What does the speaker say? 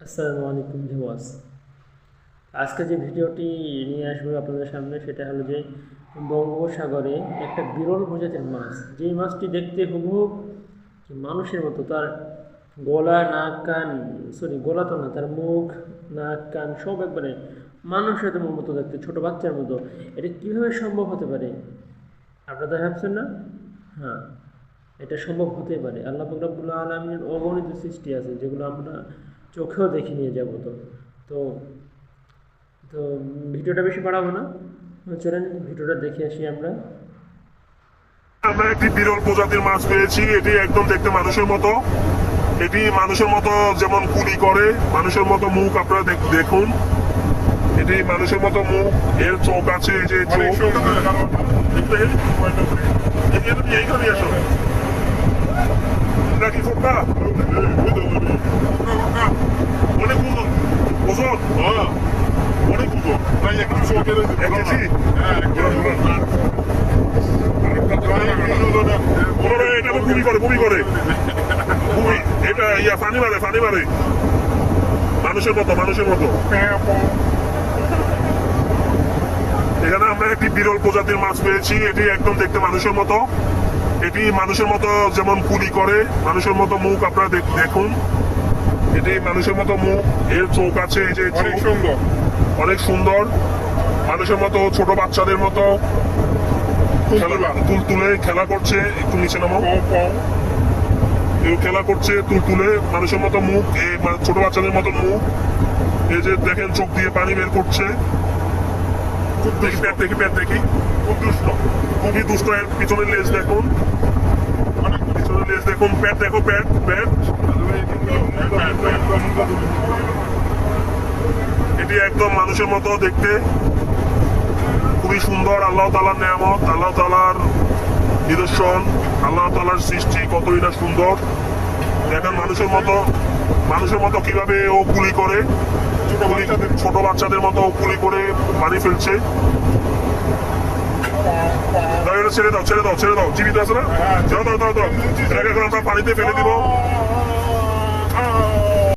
আসসালামু আলাইকুম ভিউয়ার্স। আজকে যে ভিডিওটি নিয়ে আসবো আপনাদের সামনে সেটা হলো যে বঙ্গোপসাগরে একটা বিরল প্রজাতির মাছ, যেই মাছটি দেখতে হুবহু মানুষের মতো। তার গলা, নাক, কান, গলা তো না, তার মুখ, নাক, কান সব একবারে মানুষের মতো দেখতে, ছোট বাচ্চার মতো। এটা কীভাবে সম্ভব হতে পারে আপনারা ভাবছেন না? হ্যাঁ, এটা সম্ভব হতে পারে। আল্লাহ পাক রব্বুল আলামিনের অগণিত সৃষ্টি আছে যেগুলো আমরা চোখেও দেখে নিয়ে যাব। তো তো ভিডিওটা বেশি বাড়াবো না, চলেন ভিডিওটা দেখে আসি আমরা। আমরা একটি বিরল প্রজাতির মাছ পেয়েছি। এটি একদম দেখতে মানুষের মতো। এটি মানুষের মতো যেমন কুলি করে, মানুষের মতো মুখ। আপনারা দেখুন, এটি মানুষের মতো মুখ, এর চোখ আছে, এই যে চোখ। এইখানে আসো নাকি ফোটটা অনেক ওজন, ওজন অনেক ওজন। এক কেজি? এটা তো বমি করে বমি। এটা ফানি মারে মানুষের মতো। এখানে আমরা একটি বিরল প্রজাতির মাছ পেয়েছি। এটি একদম দেখতে মানুষের মতো। এটি মানুষের মতো যেমন কুলি করে, মানুষের মতো মুখ। আপনারা দেখুন, এটি মানুষের মতো মুখ, এর চোখ আছে, এই যে অনেক সুন্দর। মানুষের মতো, ছোট বাচ্চাদের মতো তুলে খেলা করছে। একটু নিচে নামো। খেলা করছে তুলে, মানুষের মতো মুখ, ছোট বাচ্চাদের মতো মুখ। এই যে দেখেন, চোখ দিয়ে পানি বের করছে। প্যাট দেখি খুবই দুষ্ট। এর পিছনের লেজ দেখুন, প্যাট দেখো, প্যাট। এটি একদম মানুষের মতো দেখতে, খুবই সুন্দর। আল্লাহ তাআলার নেয়ামত, আল্লাহ তাআলার নিদর্শন, আল্লাহ তাআলার সৃষ্টি কতই না সুন্দর। দেখেন মানুষের মতো কিভাবে ও কুলি করে, ছোট বাচ্চাদের মতো কুলি করে পানি ফেলছে। ছেড়ে দাও, জীবিত আছে না? দাও। এটাকে এখন আমরা পানিতে ফেলে দিব।